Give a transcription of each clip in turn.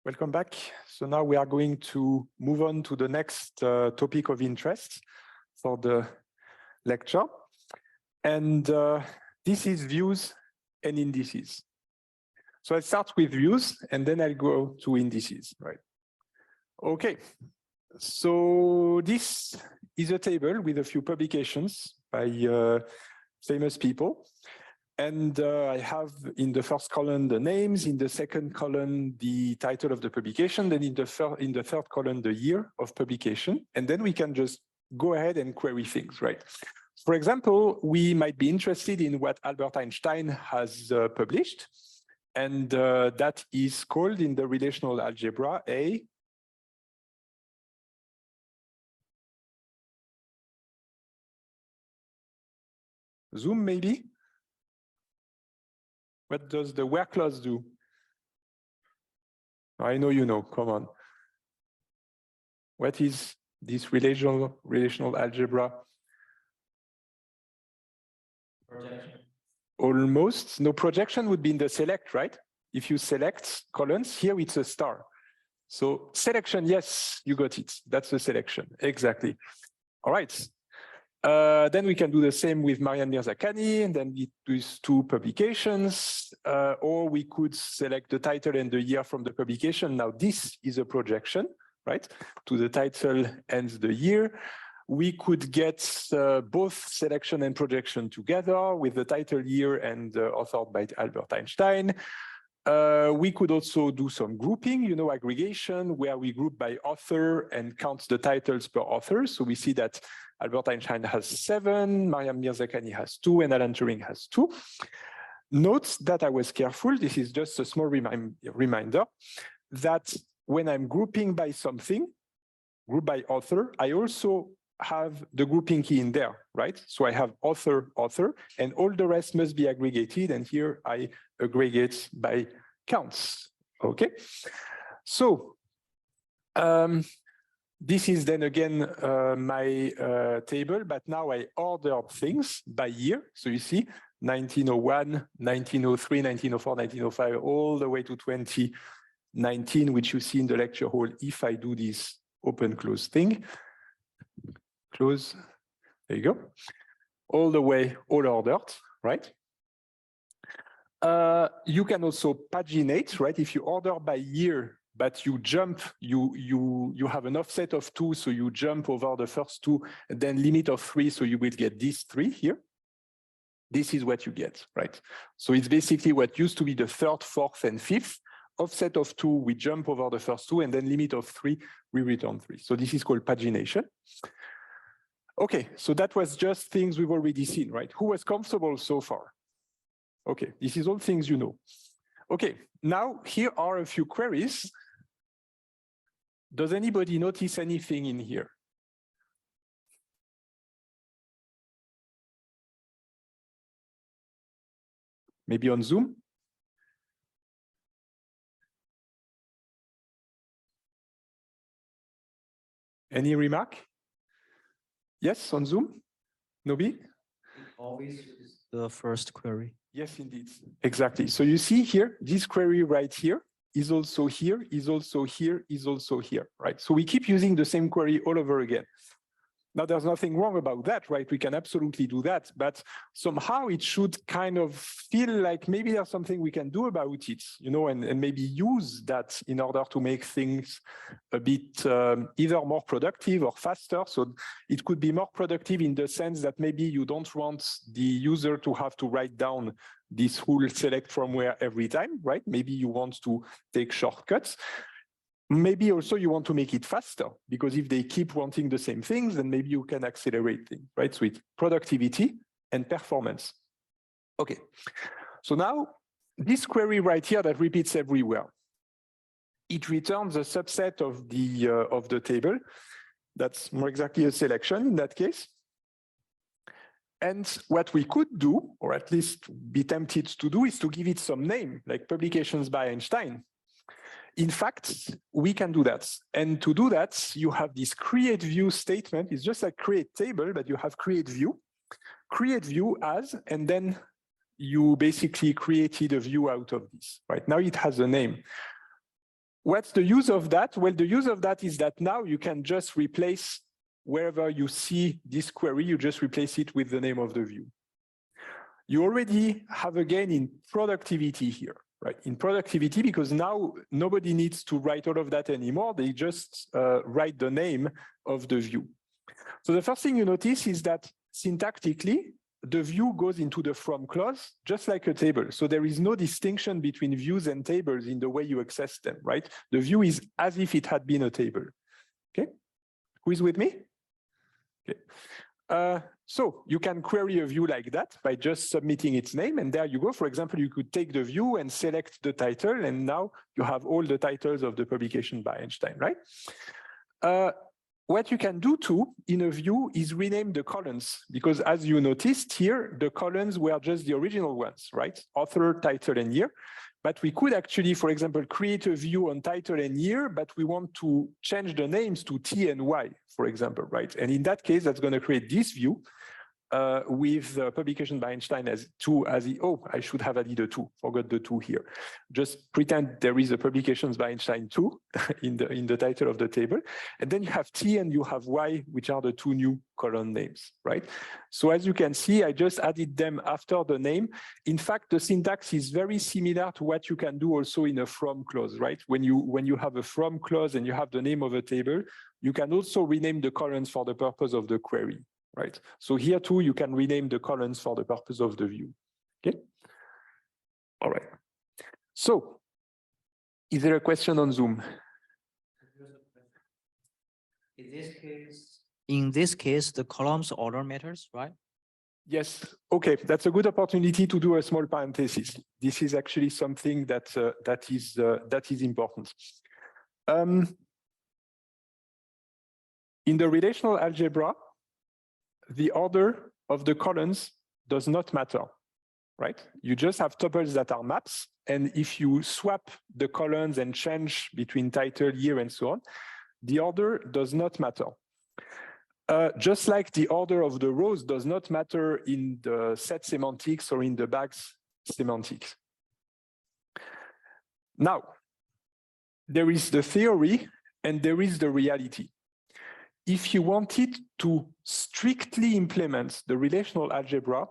Welcome back. So now we are going to move on to the next topic of interest for the lecture. And this is views and indices. So I start with views and then I'll go to indices, right? Okay. So this is a table with a few publications by famous people. And I have in the first column the names, in the second column the title of the publication, then in the third column the year of publication, and then we can just go ahead and query things, right? For example, we might be interested in what Albert Einstein has published, and that is called in the relational algebra a Zoom, maybe? What does the where clause do? I know you know, come on. What is this relational algebra? Projection. Almost. No, projection would be in the select, right? If you select columns, here it's a star. So selection, yes, you got it. That's the selection, exactly. All right. Then we can do the same with Marianne Mirzakhani, and then it does two publications, or we could select the title and the year from the publication. Now this is a projection, right? To the title and the year. We could get both selection and projection together with the title, year, and authored by Albert Einstein. We could also do some grouping, you know, aggregation, where we group by author and count the titles per author. So we see that Albert Einstein has 7, Marianne Mirzakhani has 2, and Alan Turing has 2. Note that I was careful. This is just a small reminder that when I'm grouping by something, group by author, I also have the grouping key in there, right? So I have author, and all the rest must be aggregated. And here I aggregate by counts, okay? So this is then again my table, but now I ordered things by year. So you see 1901, 1903, 1904, 1905, all the way to 2019, which you see in the lecture hall if I do this open close thing. Close, there you go. All the way, all ordered, right? You can also paginate, right? If you order by year, but you jump, you have an offset of 2, so you jump over the first 2, and then limit of 3, so you will get these 3 here. This is what you get, right? So it's basically what used to be the 3rd, 4th, and 5th. Offset of 2, we jump over the first 2, and then limit of 3, we return 3. So this is called pagination. Okay, so that was just things we've already seen, right? Who was comfortable so far? Okay, this is all things you know. Okay, now here are a few queries. Does anybody notice anything in here? Maybe on Zoom? Any remark? Yes, on Zoom? Nobody? Always use the first query. Yes, indeed. Exactly. So you see here, this query right here is also here, is also here, is also here, right? So we keep using the same query all over again. Now, there's nothing wrong about that, right? We can absolutely do that, but somehow it should kind of feel like maybe there's something we can do about it, you know, and maybe use that in order to make things a bit either more productive or faster. So it could be more productive in the sense that maybe you don't want the user to have to write down this whole select from where every time, right? Maybe you want to take shortcuts. Maybe also you want to make it faster, because if they keep wanting the same things, then maybe you can accelerate things, right? So it's productivity and performance. Okay, so now this query right here that repeats everywhere, it returns a subset of the table. That's more exactly a selection in that case. And what we could do, or at least be tempted to do, is to give it some name, like publications by Einstein. In fact, we can do that. And to do that, you have this create view statement. It's just like create table, but you have create view as, and then you basically created a view out of this, right? Now it has a name. What's the use of that? Well, the use of that is that now you can just replace wherever you see this query, you just replace it with the name of the view. You already have a gain in productivity here, right? In productivity, because now nobody needs to write all of that anymore. They just write the name of the view. So the first thing you notice is that syntactically, the view goes into the from clause, just like a table. So there is no distinction between views and tables in the way you access them, right? The view is as if it had been a table. Okay, who is with me? Okay. So you can query a view like that by just submitting its name, and there you go. For example, you could take the view and select the title, and now you have all the titles of the publication by Einstein, right? What you can do too in a view is rename the columns, because as you noticed here, the columns were just the original ones, right? Author, title, and year. But we could actually, for example, create a view on title and year, but we want to change the names to T and Y, for example, right? And in that case, that's going to create this view with publication by Einstein as 2 as the, oh, I should have added a 2, forgot the 2 here. Just pretend there is a publications by Einstein 2 in the title of the table. And then you have T and you have Y, which are the 2 new column names, right? So as you can see, I just added them after the name. In fact, the syntax is very similar to what you can do also in a from clause, right? When you have a from clause and you have the name of a table, you can also rename the columns for the purpose of the query. Right. So here too, you can rename the columns for the purpose of the view. Okay. All right. So is there a question on Zoom? In this case, the columns order matters, right? Yes. Okay. That's a good opportunity to do a small parenthesis. This is actually something that is important. In the relational algebra, the order of the columns does not matter, right? You just have tuples that are maps. And if you swap the columns and change between title, year, and so on, the order does not matter. Just like the order of the rows does not matter in the set semantics or in the bags semantics. Now, there is the theory and there is the reality. If you wanted to strictly implement the relational algebra,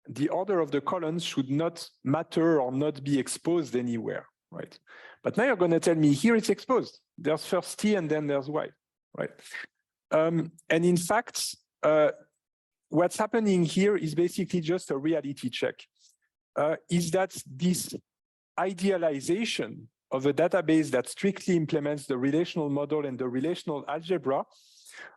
the order of the columns should not matter or not be exposed anywhere, right? But now you're going to tell me here it's exposed. There's first T and then there's Y, right? And in fact, what's happening here is basically just a reality check. Is that this idealization of a database that strictly implements the relational model and the relational algebra,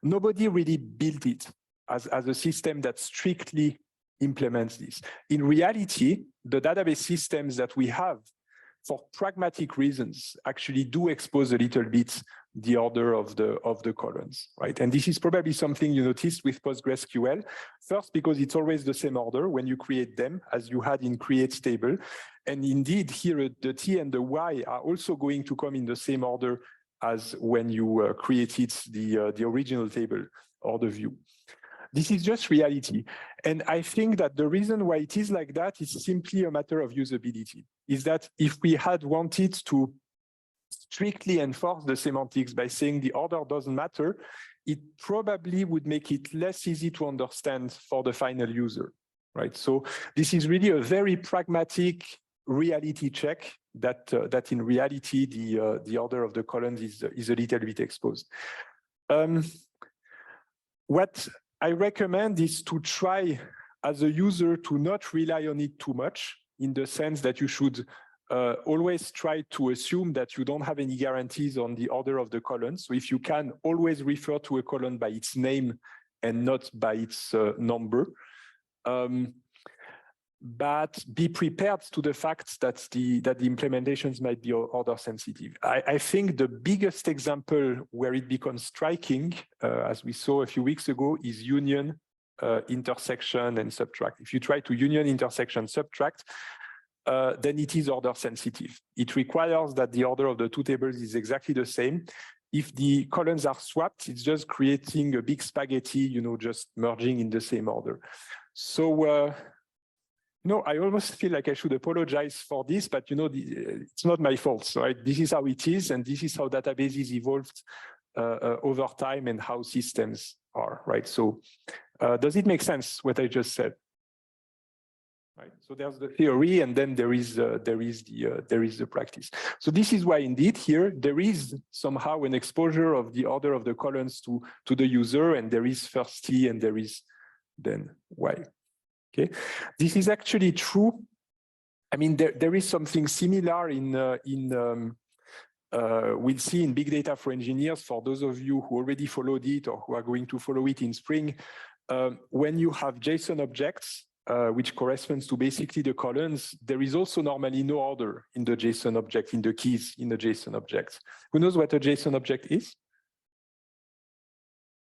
nobody really built it as a system that strictly implements this. In reality, the database systems that we have, for pragmatic reasons, actually do expose a little bit the order of the columns, right? And this is probably something you noticed with PostgreSQL. First, because it's always the same order when you create them as you had in create table. And indeed, here the T and the Y are also going to come in the same order as when you created the original table or the view. This is just reality. And I think that the reason why it is like that is simply a matter of usability. Is that if we had wanted to strictly enforce the semantics by saying the order doesn't matter, it probably would make it less easy to understand for the final user, right? So this is really a very pragmatic reality check that in reality, the order of the columns is a little bit exposed. What I recommend is to try as a user to not rely on it too much, in the sense that you should always try to assume that you don't have any guarantees on the order of the columns. So if you can, always refer to a column by its name and not by its number. But be prepared to the fact that the implementations might be order sensitive. I think the biggest example where it becomes striking, as we saw a few weeks ago, is union, intersection, and subtract. If you try to union, intersection, subtract, then it is order sensitive. It requires that the order of the two tables is exactly the same. If the columns are swapped, it's just creating a big spaghetti, just merging in the same order. So, No, I almost feel like I should apologize for this, but you know, it's not my fault, right? This is how it is, and this is how databases evolved over time and how systems are, right? So does it make sense what I just said? Right. So there's the theory, and then there is the practice. So this is why indeed here there is somehow an exposure of the order of the columns to the user, and there is first T and there is then Y. Okay, this is actually true. I mean, there is something similar we'll see in big data for engineers. For those of you who already followed it or who are going to follow it in spring, when you have JSON objects, which corresponds to basically the columns, there is also normally no order in the JSON object, in the keys in the JSON object. Who knows what a JSON object is?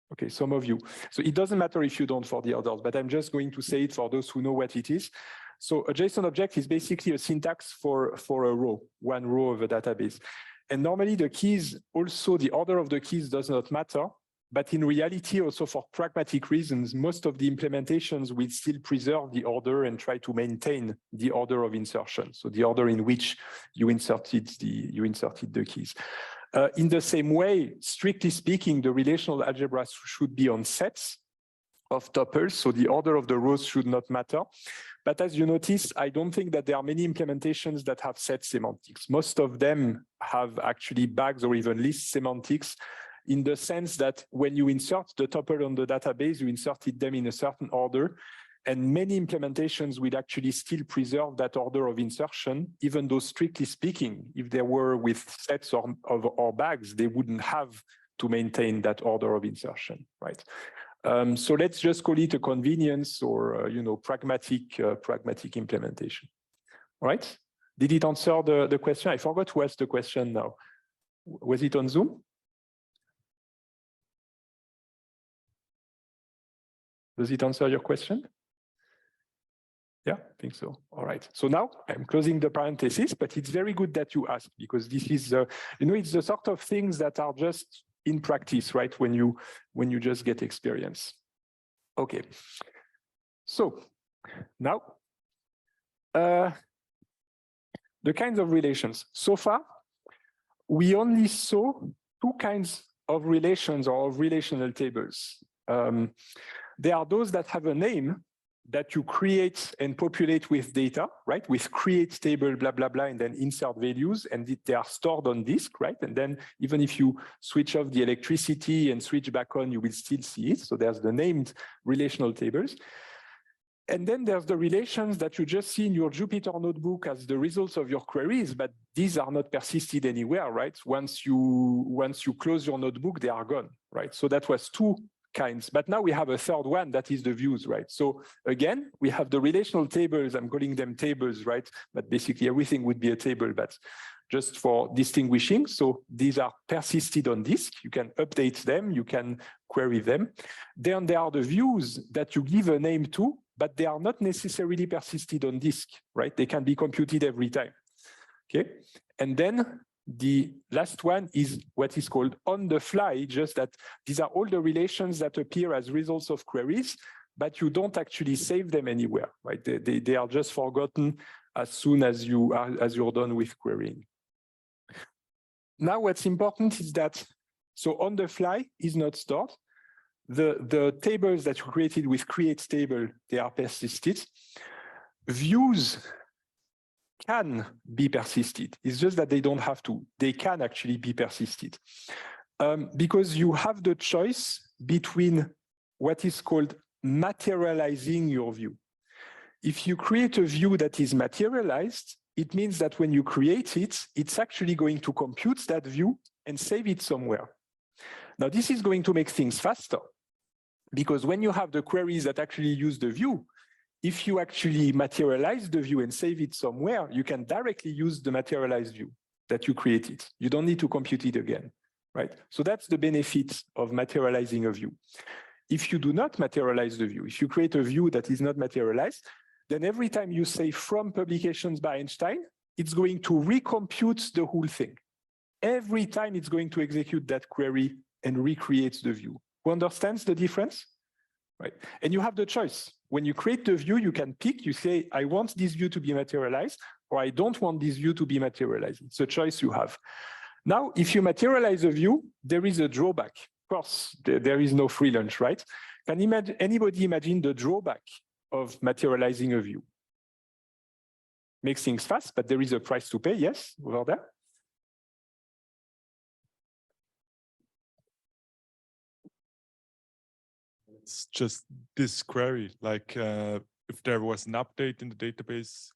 Okay, some of you. So it doesn't matter if you don't for the others, but I'm just going to say it for those who know what it is. So a JSON object is basically a syntax for a row, one row of a database. And normally the keys, also the order of the keys does not matter. But in reality, also for pragmatic reasons, most of the implementations will still preserve the order and try to maintain the order of insertion. So the order in which you inserted the keys. In the same way, strictly speaking, the relational algebra should be on sets of tuples. So the order of the rows should not matter. But as you notice, I don't think that there are many implementations that have set semantics. Most of them have actually bags or even list semantics, in the sense that when you insert the tuple on the database, you inserted them in a certain order. And many implementations will actually still preserve that order of insertion, even though strictly speaking, if they were with sets or bags, they wouldn't have to maintain that order of insertion, right? So let's just call it a convenience or pragmatic implementation. All right? Did it answer the question? I forgot who asked the question now. Was it on Zoom? Does it answer your question? Yeah, I think so. All right. So now I'm closing the parenthesis, but it's very good that you ask, because this is, it's the sort of things that are just in practice, right? When you just get experience. Okay. So now, the kinds of relations. So far, we only saw two kinds of relations or of relational tables. There are those that have a name that you create and populate with data, right? With create table, blah, blah, blah, and then insert values, and they are stored on disk, right? And then even if you switch off the electricity and switch back on, you will still see it. So there's the named relational tables. And then there's the relations that you just see in your Jupyter notebook as the results of your queries, but these are not persisted anywhere, right? Once you close your notebook, they are gone, right? So that was two kinds, but now we have a third one that is the views, right? So again, we have the relational tables. I'm calling them tables, right? But basically everything would be a table, but just for distinguishing. So these are persisted on disk. You can update them, you can query them. Then there are the views that you give a name to, but they are not necessarily persisted on disk, right? They can be computed every time, okay? And then the last one is what is called on the fly, just that these are all the relations that appear as results of queries, but you don't actually save them anywhere, right? They are just forgotten as soon as you're done with querying. Now, what's important is that, so on the fly is not stored. The tables that you created with create table, they are persisted. Views can be persisted. It's just that they don't have to. They can actually be persisted. Because you have the choice between what is called materializing your view. If you create a view that is materialized, it means that when you create it, it's actually going to compute that view and save it somewhere. Now, this is going to make things faster, because when you have the queries that actually use the view, if you actually materialize the view and save it somewhere, you can directly use the materialized view that you created. You don't need to compute it again, right? So that's the benefit of materializing a view. If you do not materialize the view, if you create a view that is not materialized, then every time you say from publications by Einstein, it's going to recompute the whole thing. Every time it's going to execute that query and recreate the view. Who understands the difference? Right. And you have the choice. When you create the view, you can pick, you say, I want this view to be materialized, or I don't want this view to be materialized. It's a choice you have. Now, if you materialize a view, there is a drawback. Of course, there is no free lunch, right? Can anybody imagine the drawback of materializing a view? Makes things fast, but there is a price to pay, yes, over there? It's just this query, like if there was an update in the database,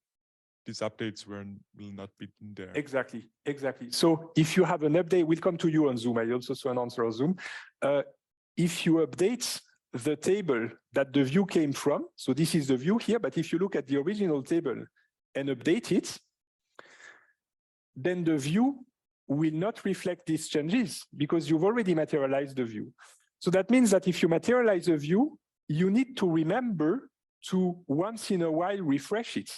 these updates will not be in there. Exactly, exactly. So if you have an update, we'll come to you on Zoom. I also saw an answer on Zoom. If you update the table that the view came from, so this is the view here, but if you look at the original table and update it, then the view will not reflect these changes because you've already materialized the view. So that means that if you materialize a view, you need to remember to once in a while refresh it,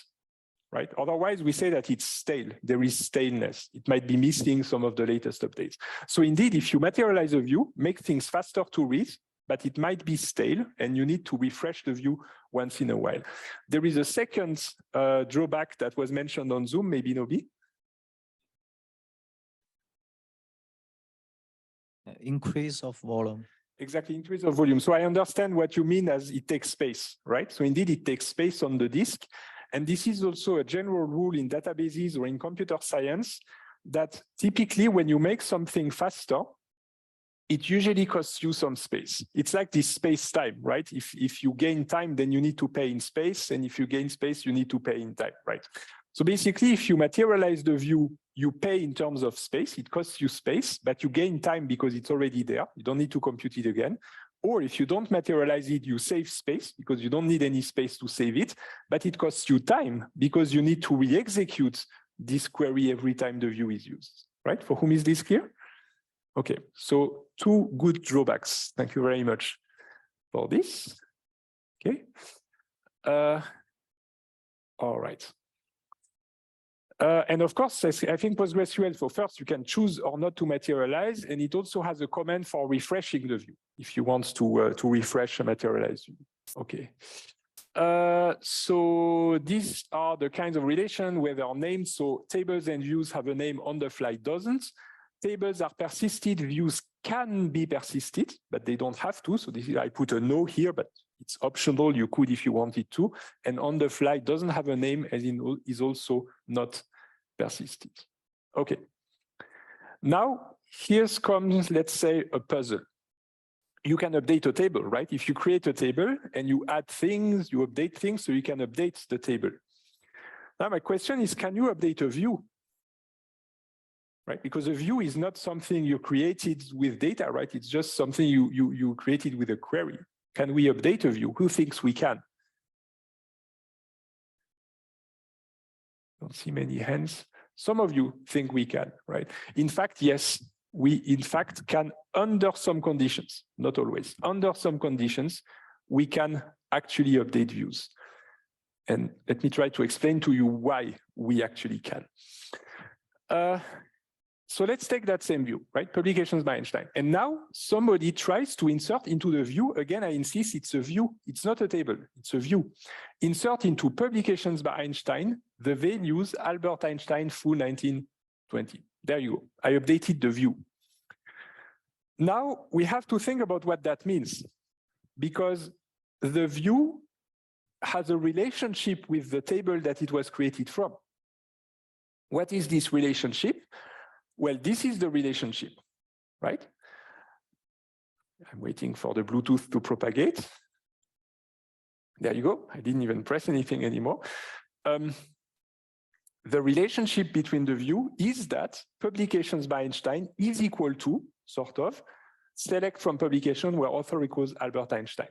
right? Otherwise, we say that it's stale. There is staleness. It might be missing some of the latest updates. So indeed, if you materialize a view, make things faster to read, but it might be stale and you need to refresh the view once in a while. There is a second drawback that was mentioned on Zoom, maybe Nobi. Increase of volume. Exactly, increase of volume. So I understand what you mean as it takes space, right? So indeed, it takes space on the disk. And this is also a general rule in databases or in computer science that typically when you make something faster, it usually costs you some space. It's like this space-time, right? If you gain time, then you need to pay in space. And if you gain space, you need to pay in time, right? So basically, if you materialize the view, you pay in terms of space. It costs you space, but you gain time because it's already there. You don't need to compute it again. Or if you don't materialize it, you save space because you don't need any space to save it, but it costs you time because you need to re-execute this query every time the view is used, right? For whom is this clear? Okay, so two good drawbacks. Thank you very much for this. Okay. All right. And of course, I think PostgreSQL, so first you can choose or not to materialize, and it also has a command for refreshing the view if you want to refresh a materialized view. Okay. So these are the kinds of relations where they are named. So tables and views have a name, on the fly doesn't. Tables are persisted, views can be persisted, but they don't have to. So this is, I put a no here, but it's optional. You could if you wanted to. And on the fly doesn't have a name, as in is also not persisted. Okay. Now, here comes, let's say, a puzzle. You can update a table, right? If you create a table and you add things, you update things, so you can update the table. Now, my question is, can you update a view? Right? Because a view is not something you created with data, right? It's just something you created with a query. Can we update a view? Who thinks we can? Don't see many hands. Some of you think we can, right? In fact, yes, we in fact can under some conditions, not always. Under some conditions, we can actually update views. And let me try to explain to you why we actually can. So let's take that same view, right? Publications by Einstein. And now somebody tries to insert into the view. Again, I insist it's a view. It's not a table. It's a view. Insert into publications by Einstein, the values Albert Einstein full 1920. There you go. I updated the view. Now we have to think about what that means, because the view has a relationship with the table that it was created from. What is this relationship? Well, this is the relationship, right? I'm waiting for the Bluetooth to propagate. There you go. I didn't even press anything anymore. The relationship between the view is that publications by Einstein is equal to, sort of, select from publication where author equals Albert Einstein.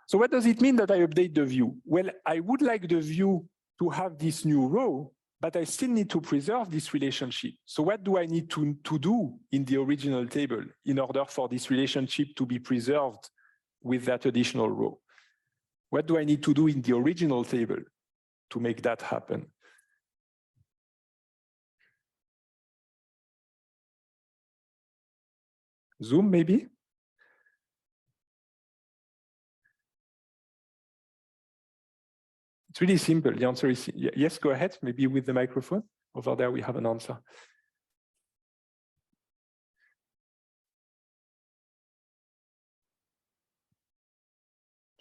So what does it mean that I update the view? Well, I would like the view to have this new row, but I still need to preserve this relationship. So what do I need to do in the original table in order for this relationship to be preserved with that additional row? What do I need to do in the original table to make that happen? Zoom, maybe? It's really simple. The answer is yes, go ahead. Maybe with the microphone. Over there, we have an answer.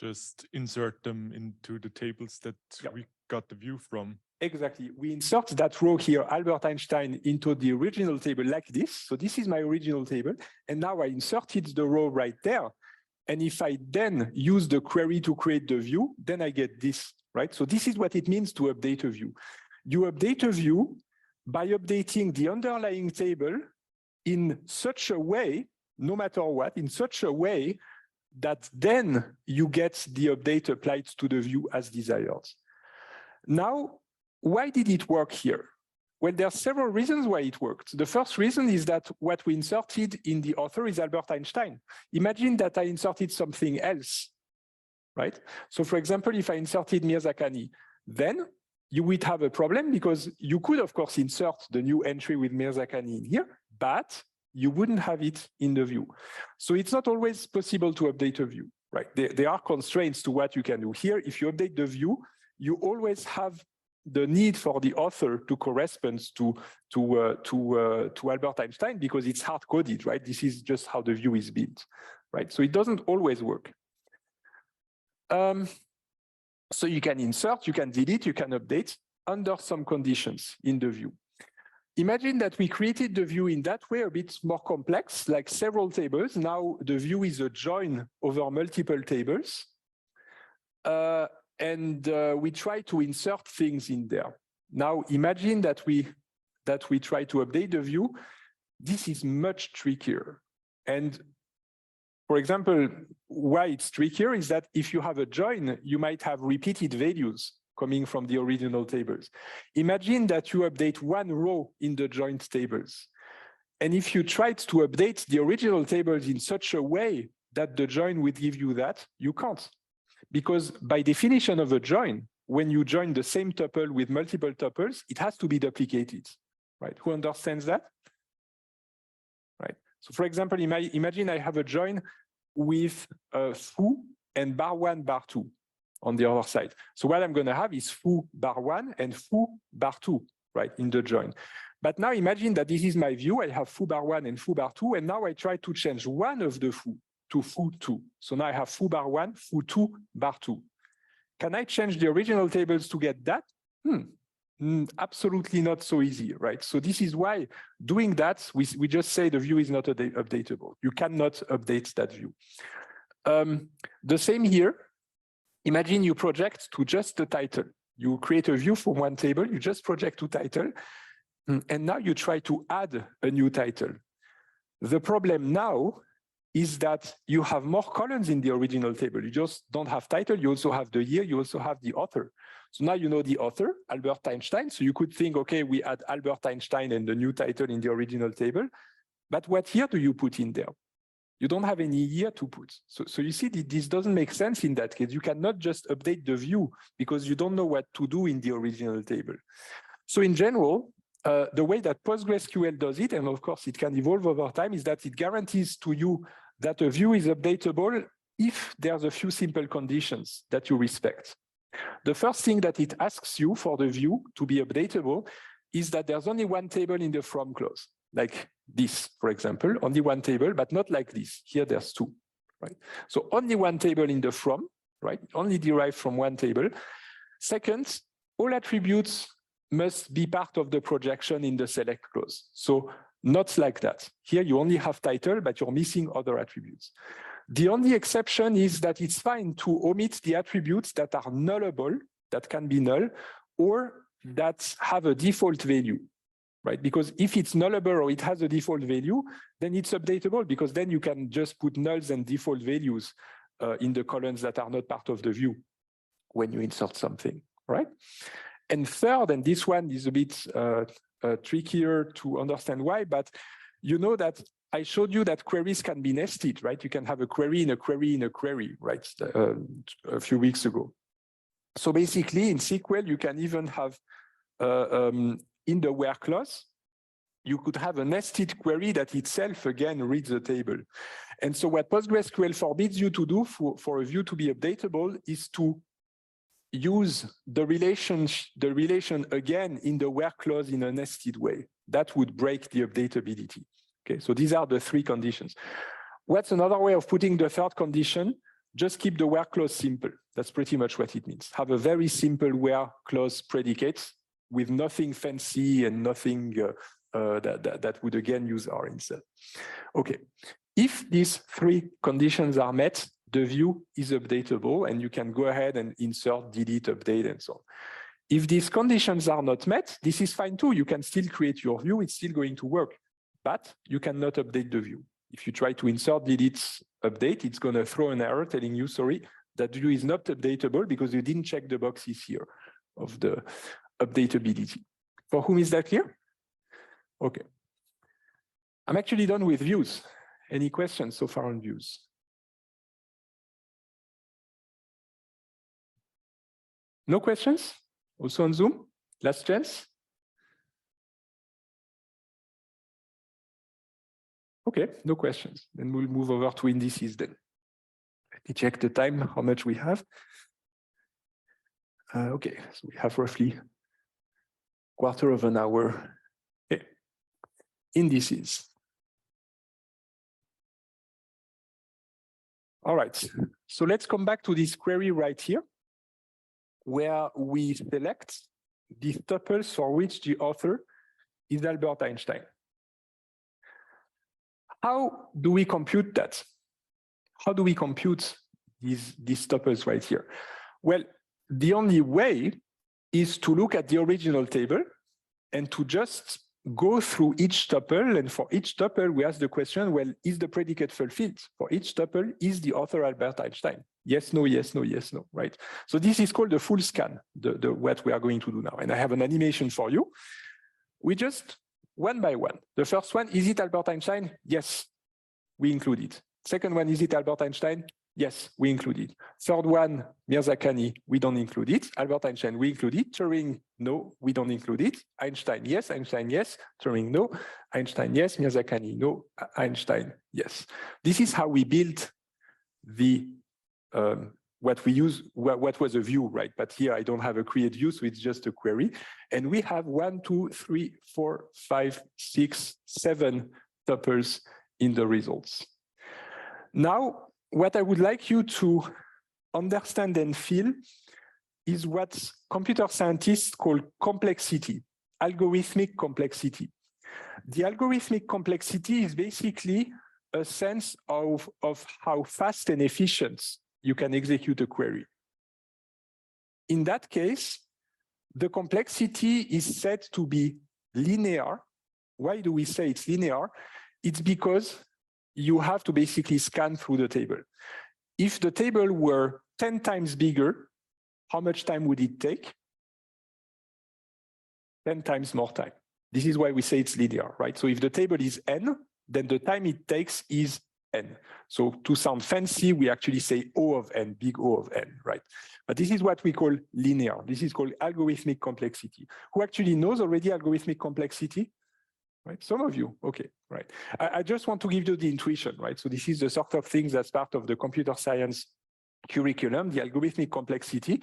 Just insert them into the tables that we got the view from. Exactly. We insert that row here, Albert Einstein, into the original table like this. So this is my original table. And now I inserted the row right there. And if I then use the query to create the view, then I get this, right? So this is what it means to update a view. You update a view by updating the underlying table in such a way, no matter what, in such a way that then you get the update applied to the view as desired. Now, why did it work here? Well, there are several reasons why it worked. The first reason is that what we inserted in the author is Albert Einstein. Imagine that I inserted something else, right? So for example, if I inserted Mirzakhani, then you would have a problem because you could, of course, insert the new entry with Mirzakhani in here, but you wouldn't have it in the view. So it's not always possible to update a view, right? There are constraints to what you can do here. If you update the view, you always have the need for the author to correspond to Albert Einstein because it's hard-coded, right? This is just how the view is built, right? So it doesn't always work. So you can insert, you can delete, you can update under some conditions in the view. Imagine that we created the view in that way, a bit more complex, like several tables. Now the view is a join over multiple tables. And we try to insert things in there. Now imagine that we try to update the view. This is much trickier. And for example, why it's trickier is that if you have a join, you might have repeated values coming from the original tables. Imagine that you update one row in the joint tables. And if you tried to update the original tables in such a way that the join would give you that, you can't. Because by definition of a join, when you join the same tuple with multiple tuples, it has to be duplicated, right? Who understands that? Right. So for example, imagine I have a join with foo and bar 1, bar 2 on the other side. So what I'm going to have is foo bar 1 and foo bar 2, right, in the join. But now imagine that this is my view. I have foo bar 1 and foo bar 2, and now I try to change one of the foo to foo 2. So now I have foo bar 1, foo 2, bar 2. Can I change the original tables to get that? Absolutely not so easy, right? So this is why doing that, we just say the view is not updatable. You cannot update that view. The same here. Imagine you project to just the title. You create a view from one table, you just project to title, and now you try to add a new title. The problem now is that you have more columns in the original table. You just don't have title, you also have the year, you also have the author. So now you know the author, Albert Einstein, so you could think, okay, we add Albert Einstein and the new title in the original table, but what year do you put in there? You don't have any year to put. So you see, this doesn't make sense in that case. You cannot just update the view because you don't know what to do in the original table. So in general, the way that PostgreSQL does it, and of course it can evolve over time, is that it guarantees to you that a view is updatable if there's a few simple conditions that you respect. The first thing that it asks you for the view to be updatable is that there's only one table in the from clause, like this, for example, only one table, but not like this. Here there's two, right? So only one table in the from, right? Only derived from one table. Second, all attributes must be part of the projection in the select clause. So not like that. Here you only have title, but you're missing other attributes. The only exception is that it's fine to omit the attributes that are nullable, that can be null, or that have a default value, right? Because if it's nullable or it has a default value, then it's updatable because then you can just put nulls and default values in the columns that are not part of the view when you insert something, right? And third, and this one is a bit trickier to understand why, but you know that I showed you that queries can be nested, right? You can have a query in a query in a query, right? A few weeks ago. So basically in SQL, you can even have, in the where clause, you could have a nested query that itself, again, reads the table. And so what PostgreSQL forbids you to do for a view to be updatable is to use the relation again in the where clause in a nested way. That would break the updatability. Okay, so these are the three conditions. What's another way of putting the third condition? Just keep the where clause simple. That's pretty much what it means. Have a very simple where clause predicate with nothing fancy and nothing that would again use R instead. Okay, if these three conditions are met, the view is updatable and you can go ahead and insert, delete, update, and so on. If these conditions are not met, this is fine too. You can still create your view. It's still going to work, but you cannot update the view. If you try to insert, delete, update, it's going to throw an error telling you, sorry, that view is not updatable because you didn't check the boxes here of the updatability. For whom is that clear? Okay. I'm actually done with views. Any questions so far on views? No questions? Also on Zoom? Last chance? Okay, no questions. Then we'll move over to indices then. Let me check the time, how much we have. Okay, so we have roughly quarter of an hour. Okay. Indices. All right, so let's come back to this query right here, where we select the tuples for which the author is Albert Einstein. How do we compute that? How do we compute these tuples right here? Well, the only way is to look at the original table and to just go through each tuple. And for each tuple, we ask the question, well, is the predicate fulfilled? For each tuple, is the author Albert Einstein? Yes, no, yes, no, yes, no, right? So this is called the full scan, what we are going to do now. And I have an animation for you. We just, one by one. The first one, is it Albert Einstein? Yes, we include it. Second one, is it Albert Einstein? Yes, we include it. Third one, Mirzakhani, we don't include it. Albert Einstein, we include it. Turing, no, we don't include it. Einstein, yes. Turing, no. Einstein, yes. Mirzakhani, no. Einstein, yes. This is how we build the what we use, what was a view, right? But here I don't have a create view, so it's just a query. And we have 1, 2, 3, 4, 5, 6, 7 tuples in the results. Now, what I would like you to understand and feel is what computer scientists call complexity, algorithmic complexity. The algorithmic complexity is basically a sense of how fast and efficient you can execute a query. In that case, the complexity is said to be linear. Why do we say it's linear? It's because you have to basically scan through the table. If the table were 10 times bigger, how much time would it take? 10 times more time. This is why we say it's linear, right? So if the table is n, then the time it takes is n. So to sound fancy, we actually say O of n, big O of n, right? But this is what we call linear. This is called algorithmic complexity. Who actually knows already algorithmic complexity? Right, some of you, okay, right. I just want to give you the intuition, right? So this is the sort of things that's part of the computer science curriculum, the algorithmic complexity.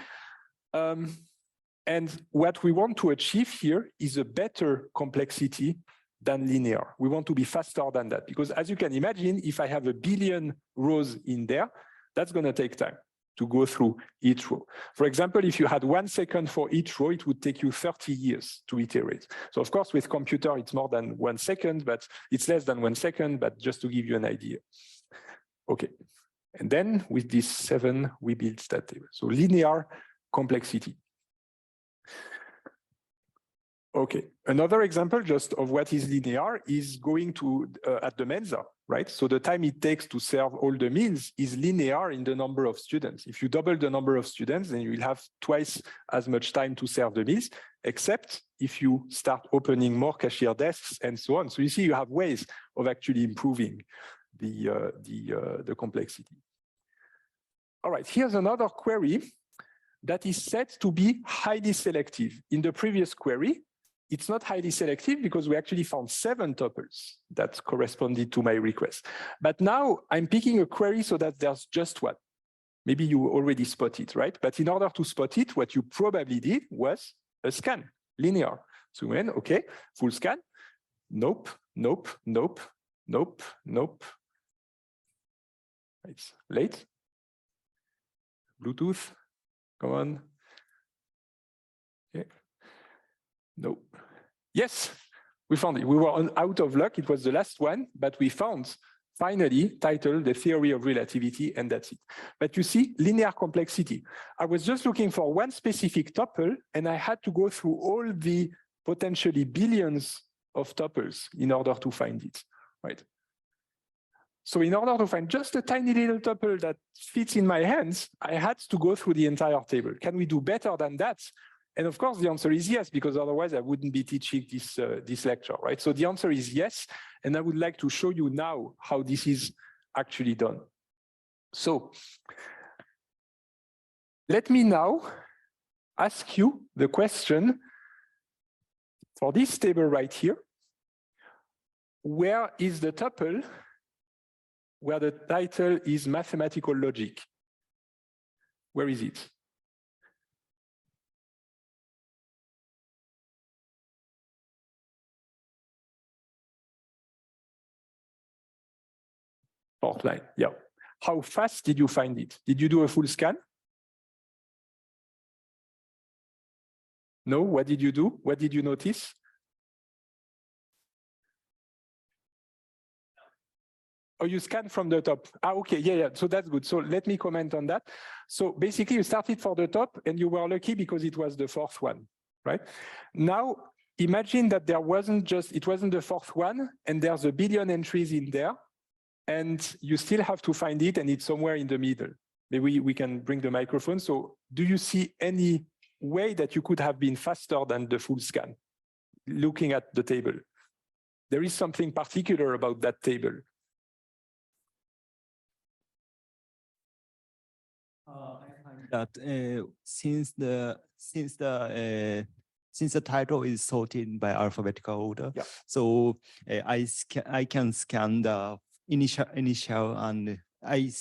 And what we want to achieve here is a better complexity than linear. We want to be faster than that, because as you can imagine, if I have 1 billion rows in there, that's going to take time to go through each row. For example, if you had 1 second for each row, it would take you 30 years to iterate. So of course, with computer, it's more than 1 second, but it's less than 1 second, but just to give you an idea. Okay, and then with this 7, we build that table. So linear complexity. Okay, another example just of what is linear is going to at the Mensa, right? So the time it takes to serve all the meals is linear in the number of students. If you double the number of students, then you will have twice as much time to serve the meals, except if you start opening more cashier desks and so on. So you see, you have ways of actually improving the complexity. All right, here's another query that is said to be highly selective. In the previous query, it's not highly selective because we actually found 7 tuples that corresponded to my request. But now I'm picking a query so that there's just one. Maybe you already spot it, right? But in order to spot it, what you probably did was a scan, linear. So we went, okay, full scan. Nope, nope, nope, nope, nope. It's late. Bluetooth, come on. Okay. Nope. Yes, we found it. We were out of luck. It was the last one, but we found finally titled The Theory of Relativity, and that's it. But you see, linear complexity. I was just looking for one specific tuple, and I had to go through all the potentially billions of tuples in order to find it, right? So in order to find just a tiny little tuple that fits in my hands, I had to go through the entire table. Can we do better than that? And of course, the answer is yes, because otherwise I wouldn't be teaching this lecture, right? So the answer is yes. And I would like to show you now how this is actually done. So let me now ask you the question for this table right here. Where is the tuple where the title is mathematical logic? Where is it? Fourth line, yeah. How fast did you find it? Did you do a full scan? No, what did you do? What did you notice? Oh, you scanned from the top. Ah, okay, yeah, so that's good. So let me comment on that. So basically you started for the top and you were lucky because it was the fourth one, right? Now, imagine that it wasn't the fourth one and there's a billion entries in there and you still have to find it and it's somewhere in the middle. Maybe we can bring the microphone. So do you see any way that you could have been faster than the full scan looking at the table? There is something particular about that table. I find that since the title is sorted by alphabetical order, yeah. so I can scan the initial and I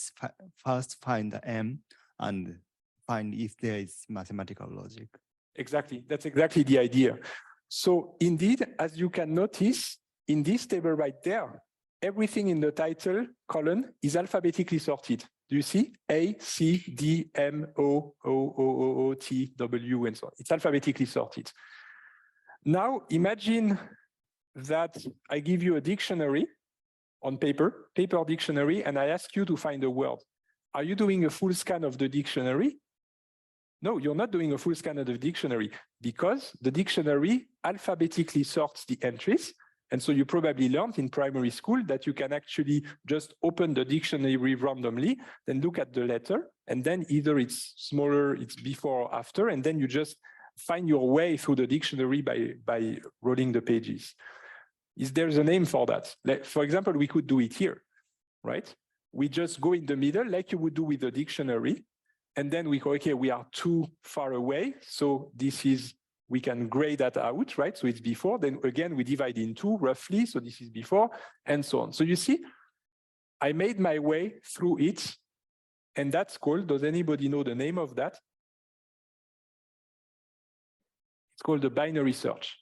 first find the M and find if there is mathematical logic. Exactly, that's exactly the idea. So indeed, as you can notice in this table right there, everything in the title column is alphabetically sorted. Do you see? A, C, D, M, O, O, O, O, T, W, and so on. It's alphabetically sorted. Now, imagine that I give you a dictionary on paper dictionary, and I ask you to find a word. Are you doing a full scan of the dictionary? No, you're not doing a full scan of the dictionary because the dictionary alphabetically sorts the entries. And so you probably learned in primary school that you can actually just open the dictionary randomly, then look at the letter, and then either it's smaller, it's before or after, and then you just find your way through the dictionary by rolling the pages. There's a name for that. Like, for example, we could do it here, right? We just go in the middle like you would do with the dictionary, and then we go, okay, we are too far away, so this is, we can gray that out, right? So it's before, then again, we divide in two roughly, so this is before, and so on. So you see, I made my way through it, and that's called, does anybody know the name of that? It's called the binary search.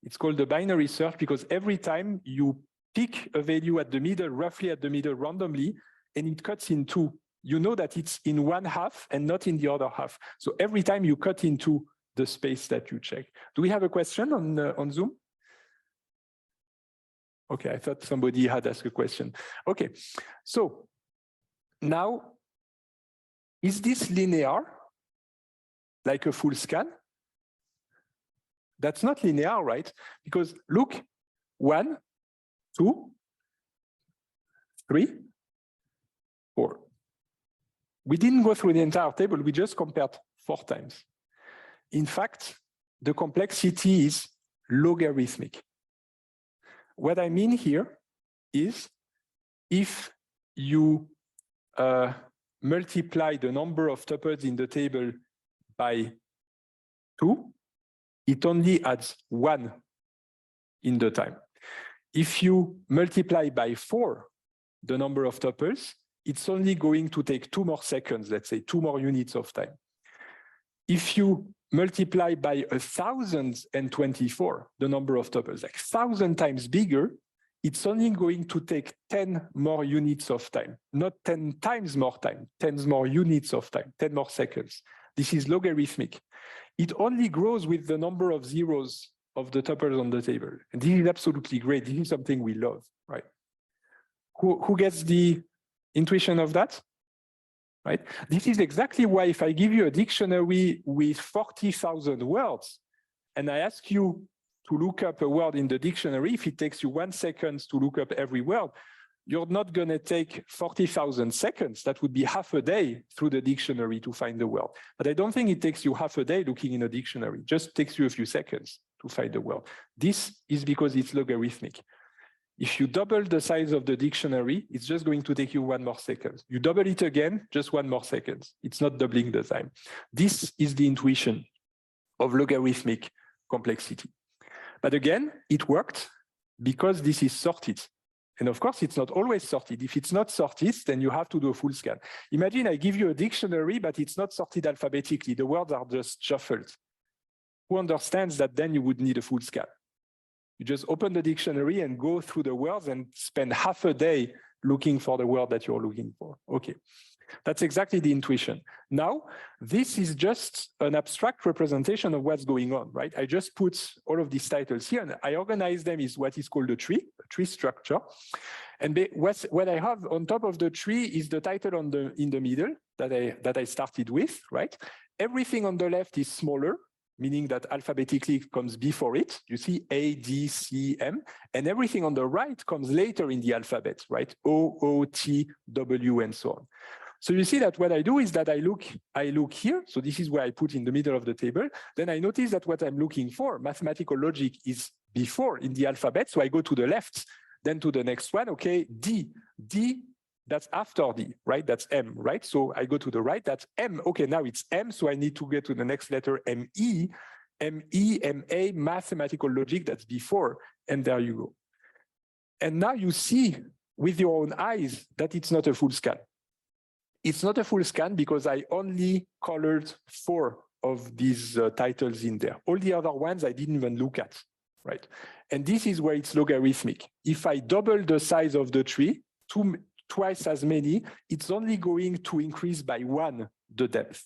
It's called the binary search because every time you pick a value at the middle, roughly at the middle randomly, and it cuts in two, you know that it's in one half and not in the other half. So every time you cut into the space that you check. Do we have a question on Zoom? Okay, I thought somebody had asked a question. Okay, so now, is this linear, like a full scan? That's not linear, right? Because look, 1, 2, 3, 4. We didn't go through the entire table, we just compared 4 times. In fact, the complexity is logarithmic. What I mean here is if you multiply the number of tuples in the table by 2, it only adds 1 in the time. If you multiply by 4 the number of tuples, it's only going to take 2 more seconds, let's say 2 more units of time. If you multiply by 1,024, the number of tuples, like 1,000 times bigger, it's only going to take 10 more units of time, not 10 times more time, 10 more units of time, 10 more seconds. This is logarithmic. It only grows with the number of zeros of the tuples on the table. And this is absolutely great. This is something we love, right? Who gets the intuition of that? Right? This is exactly why if I give you a dictionary with 40,000 words, and I ask you to look up a word in the dictionary, if it takes you 1 second to look up every word, you're not going to take 40,000 seconds. That would be half a day through the dictionary to find the word. But I don't think it takes you half a day looking in a dictionary. It just takes you a few seconds to find the word. This is because it's logarithmic. If you double the size of the dictionary, it's just going to take you 1 more second. You double it again, just 1 more second. It's not doubling the time. This is the intuition of logarithmic complexity. But again, it worked because this is sorted. And of course, it's not always sorted. If it's not sorted, then you have to do a full scan. Imagine I give you a dictionary, but it's not sorted alphabetically. The words are just shuffled. Who understands that then you would need a full scan? You just open the dictionary and go through the words and spend half a day looking for the word that you're looking for. Okay, that's exactly the intuition. Now, this is just an abstract representation of what's going on, right? I just put all of these titles here and I organize them is what is called a tree structure. And what I have on top of the tree is the title in the middle that I started with, right? Everything on the left is smaller, meaning that alphabetically it comes before it. You see A, D, C, M, and everything on the right comes later in the alphabet, right? O, O, T, W, and so on. So you see that what I do is that I look here. So this is where I put in the middle of the table. Then I notice that what I'm looking for, mathematical logic, is before in the alphabet. So I go to the left, then to the next one. Okay, D, that's after D, right? That's M, right? So I go to the right, that's M. Okay, now it's M, so I need to get to the next letter, M-E, M-A, mathematical logic, that's before, and there you go. And now you see with your own eyes that it's not a full scan. It's not a full scan because I only colored 4 of these titles in there. All the other ones I didn't even look at, right? And this is where it's logarithmic. If I double the size of the tree, twice as many, it's only going to increase by 1 the depth,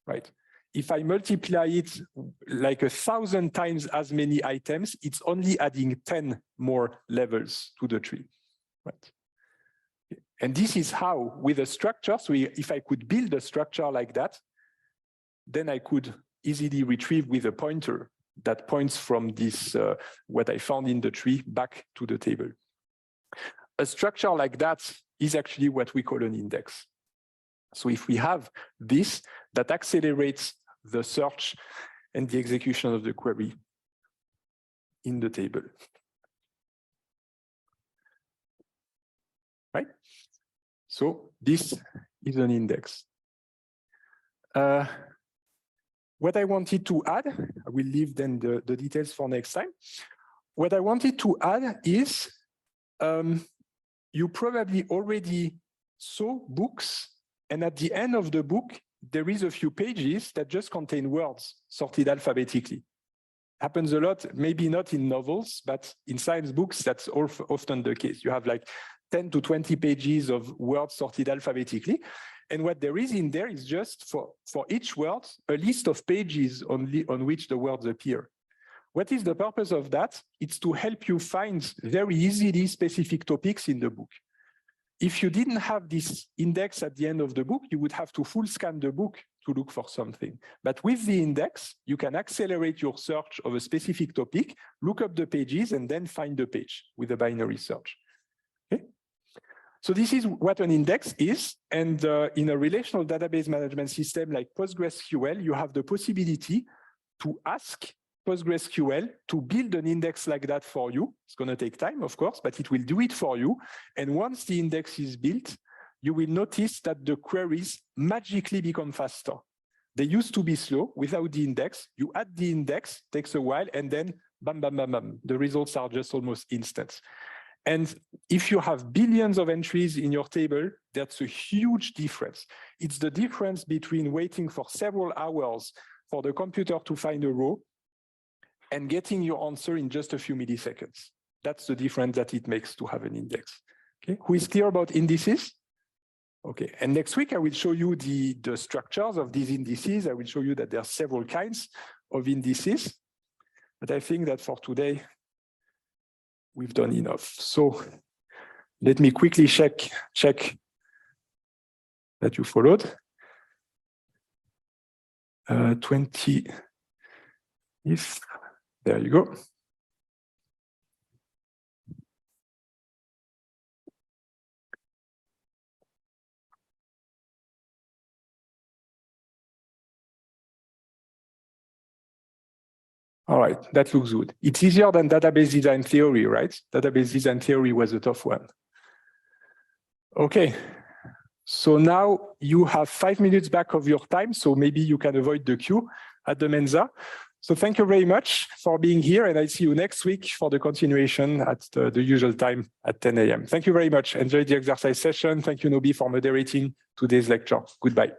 right? If I multiply it like 1,000 times as many items, it's only adding 10 more levels to the tree, right? And this is how, with a structure, so if I could build a structure like that, then I could easily retrieve with a pointer that points from this, what I found in the tree back to the table. A structure like that is actually what we call an index. So if we have this, that accelerates the search and the execution of the query in the table. Right? So this is an index. What I wanted to add, I will leave then the details for next time. What I wanted to add is, you probably already saw books, and at the end of the book, there is a few pages that just contain words sorted alphabetically. Happens a lot, maybe not in novels, but in science books, that's often the case. You have like 10 to 20 pages of words sorted alphabetically. And what there is in there is just for each word, a list of pages on which the words appear. What is the purpose of that? It's to help you find very easily specific topics in the book. If you didn't have this index at the end of the book, you would have to full scan the book to look for something. But with the index, you can accelerate your search of a specific topic, look up the pages, and then find the page with a binary search. Okay? So this is what an index is. And in a relational database management system like PostgreSQL, you have the possibility to ask PostgreSQL to build an index like that for you. It's going to take time, of course, but it will do it for you. And once the index is built, you will notice that the queries magically become faster. They used to be slow without the index. You add the index, takes a while, and then bam, bam, bam, bam. The results are just almost instant. And if you have billions of entries in your table, that's a huge difference. It's the difference between waiting for several hours for the computer to find a row and getting your answer in just a few milliseconds. That's the difference that it makes to have an index. Okay, who is clear about indices? Okay, and next week I will show you the structures of these indices. I will show you that there are several kinds of indices. But I think that for today, we've done enough. So let me quickly check that you followed. 20, if, there you go. All right, that looks good. It's easier than database design theory, right? Database design theory was a tough one. Okay, so now you have 5 minutes back of your time, so maybe you can avoid the queue at the Mensa. So thank you very much for being here, and I'll see you next week for the continuation at the usual time at 10 a.m. Thank you very much. Enjoy the exercise session. Thank you, Nobi, for moderating today's lecture. Goodbye.